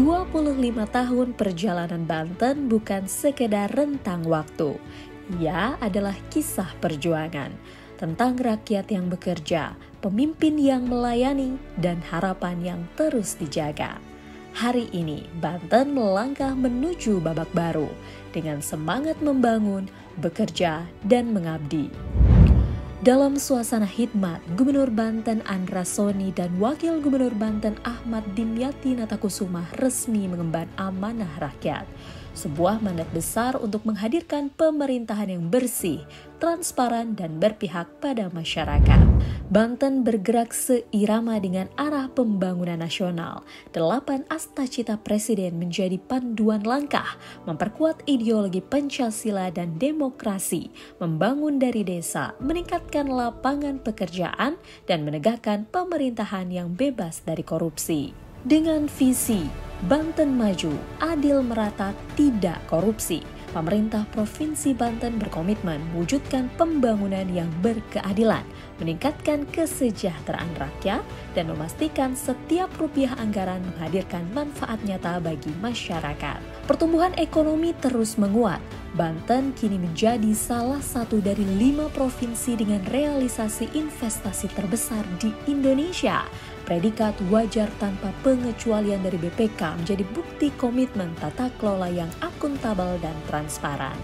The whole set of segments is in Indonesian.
25 tahun perjalanan Banten bukan sekedar rentang waktu. Ia adalah kisah perjuangan tentang rakyat yang bekerja, pemimpin yang melayani, dan harapan yang terus dijaga. Hari ini, Banten melangkah menuju babak baru dengan semangat membangun, bekerja, dan mengabdi. Dalam suasana hikmat, Gubernur Banten Andra Soni dan Wakil Gubernur Banten Ahmad Dimyati Natakusuma resmi mengemban amanah rakyat. Sebuah mandat besar untuk menghadirkan pemerintahan yang bersih, transparan, dan berpihak pada masyarakat. Banten bergerak seirama dengan arah pembangunan nasional. 8 astacita presiden menjadi panduan langkah, memperkuat ideologi Pancasila dan demokrasi, membangun dari desa, meningkatkan lapangan pekerjaan, dan menegakkan pemerintahan yang bebas dari korupsi. Dengan visi Banten maju, adil merata, tidak korupsi, pemerintah Provinsi Banten berkomitmen mewujudkan pembangunan yang berkeadilan, meningkatkan kesejahteraan rakyat, dan memastikan setiap rupiah anggaran menghadirkan manfaat nyata bagi masyarakat. Pertumbuhan ekonomi terus menguat. Banten kini menjadi salah satu dari 5 provinsi dengan realisasi investasi terbesar di Indonesia. Predikat wajar tanpa pengecualian dari BPK menjadi bukti komitmen tata kelola yang akuntabel dan transparan.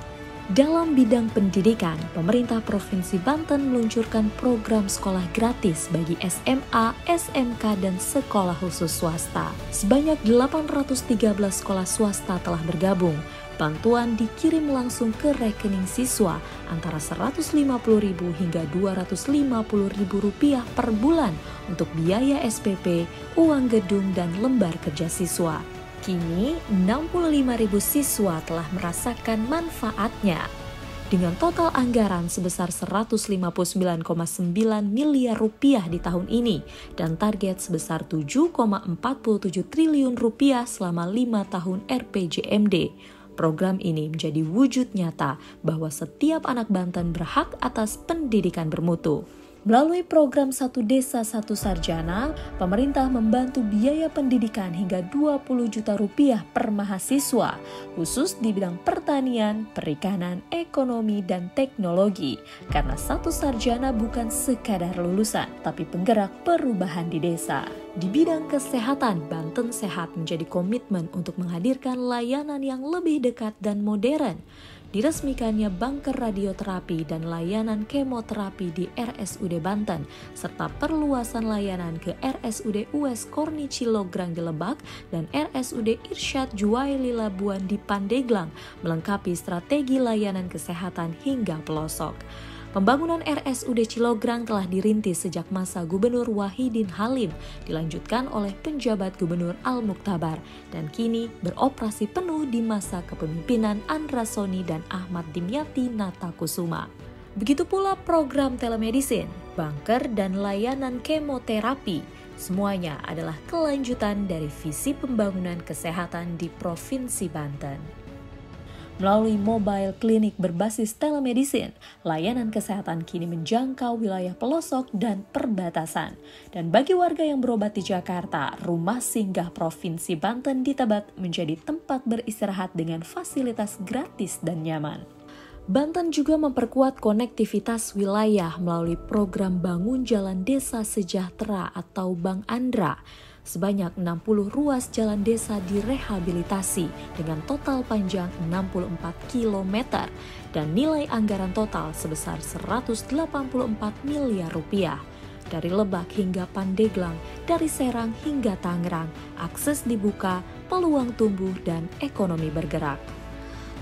Dalam bidang pendidikan, pemerintah Provinsi Banten meluncurkan program sekolah gratis bagi SMA, SMK, dan sekolah khusus swasta. Sebanyak 813 sekolah swasta telah bergabung. Bantuan dikirim langsung ke rekening siswa antara Rp150.000 hingga Rp250.000 per bulan untuk biaya SPP, uang gedung, dan lembar kerja siswa. Kini 65.000 siswa telah merasakan manfaatnya. Dengan total anggaran sebesar Rp159,9 miliar di tahun ini dan target sebesar Rp7,47 triliun selama 5 tahun RPJMD. Program ini menjadi wujud nyata bahwa setiap anak Banten berhak atas pendidikan bermutu. Melalui program Satu Desa Satu Sarjana, pemerintah membantu biaya pendidikan hingga Rp20 juta per mahasiswa, khusus di bidang pertanian, perikanan, ekonomi, dan teknologi. Karena satu sarjana bukan sekadar lulusan, tapi penggerak perubahan di desa. Di bidang kesehatan, Banten Sehat menjadi komitmen untuk menghadirkan layanan yang lebih dekat dan modern. Diresmikannya bunker radioterapi dan layanan kemoterapi di RSUD Banten, serta perluasan layanan ke RSUD US Korni Cilograng di Lebak dan RSUD Irsyad Juwaili Labuan di Pandeglang, melengkapi strategi layanan kesehatan hingga pelosok. Pembangunan RSUD Cilograng telah dirintis sejak masa Gubernur Wahidin Halim, dilanjutkan oleh penjabat Gubernur Al-Muktabar, dan kini beroperasi penuh di masa kepemimpinan Andra Soni dan Ahmad Dimyati Natakusuma. Begitu pula program telemedicine, bunker, dan layanan kemoterapi. Semuanya adalah kelanjutan dari visi pembangunan kesehatan di Provinsi Banten. Melalui mobile klinik berbasis telemedicine, layanan kesehatan kini menjangkau wilayah pelosok dan perbatasan. Dan bagi warga yang berobat di Jakarta, rumah singgah Provinsi Banten di Tebet menjadi tempat beristirahat dengan fasilitas gratis dan nyaman. Banten juga memperkuat konektivitas wilayah melalui program Bangun Jalan Desa Sejahtera atau Bang Andra. Sebanyak 60 ruas jalan desa direhabilitasi dengan total panjang 64 km dan nilai anggaran total sebesar Rp184 miliar. Dari Lebak hingga Pandeglang, dari Serang hingga Tangerang, akses dibuka, peluang tumbuh, dan ekonomi bergerak.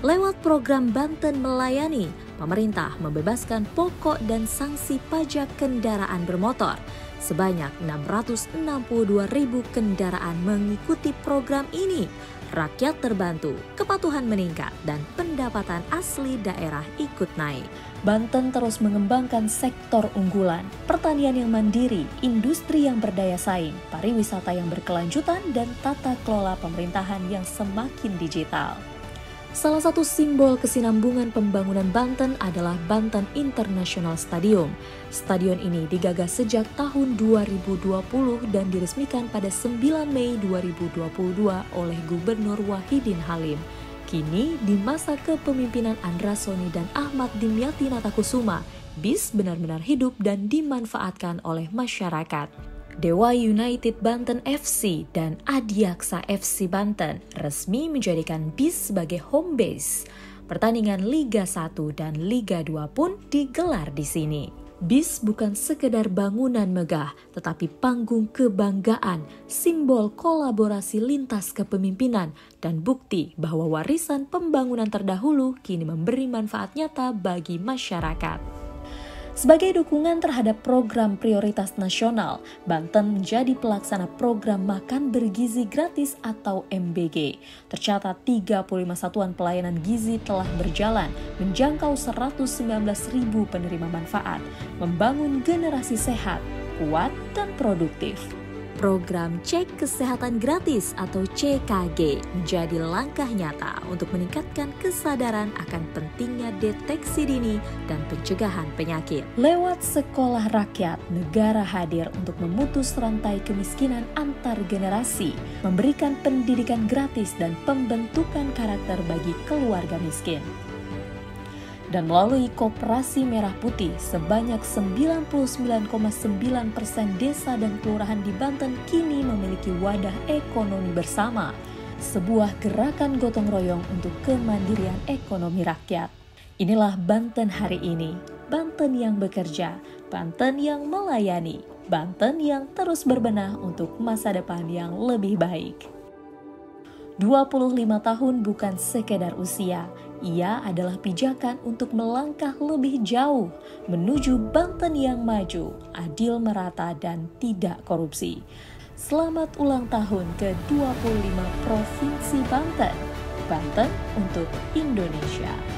Lewat program Banten Melayani, pemerintah membebaskan pokok dan sanksi pajak kendaraan bermotor. Sebanyak 662.000 kendaraan mengikuti program ini. Rakyat terbantu, kepatuhan meningkat, dan pendapatan asli daerah ikut naik. Banten terus mengembangkan sektor unggulan, pertanian yang mandiri, industri yang berdaya saing, pariwisata yang berkelanjutan, dan tata kelola pemerintahan yang semakin digital. Salah satu simbol kesinambungan pembangunan Banten adalah Banten International Stadium. Stadion ini digagas sejak tahun 2020 dan diresmikan pada 9 Mei 2022 oleh Gubernur Wahidin Halim. Kini, di masa kepemimpinan Andra Soni dan Ahmad Dimyati Natakusuma, BIS benar-benar hidup dan dimanfaatkan oleh masyarakat. Dewa United Banten FC dan Adiaksa FC Banten resmi menjadikan BIS sebagai home base. Pertandingan Liga 1 dan Liga 2 pun digelar di sini. BIS bukan sekedar bangunan megah, tetapi panggung kebanggaan, simbol kolaborasi lintas kepemimpinan, dan bukti bahwa warisan pembangunan terdahulu kini memberi manfaat nyata bagi masyarakat. Sebagai dukungan terhadap program prioritas nasional, Banten menjadi pelaksana program makan bergizi gratis atau MBG. Tercatat 35 satuan pelayanan gizi telah berjalan, menjangkau 119.000 penerima manfaat, membangun generasi sehat, kuat, dan produktif. Program Cek Kesehatan Gratis atau CKG menjadi langkah nyata untuk meningkatkan kesadaran akan pentingnya deteksi dini dan pencegahan penyakit. Lewat sekolah rakyat, negara hadir untuk memutus rantai kemiskinan antar generasi, memberikan pendidikan gratis dan pembentukan karakter bagi keluarga miskin. Dan melalui Koperasi Merah Putih, sebanyak 99,9% desa dan kelurahan di Banten kini memiliki wadah ekonomi bersama, sebuah gerakan gotong royong untuk kemandirian ekonomi rakyat. Inilah Banten hari ini, Banten yang bekerja, Banten yang melayani, Banten yang terus berbenah untuk masa depan yang lebih baik. 25 tahun bukan sekedar usia, ia adalah pijakan untuk melangkah lebih jauh menuju Banten yang maju, adil, merata, dan tidak korupsi. Selamat ulang tahun ke-25 Provinsi Banten. Banten untuk Indonesia.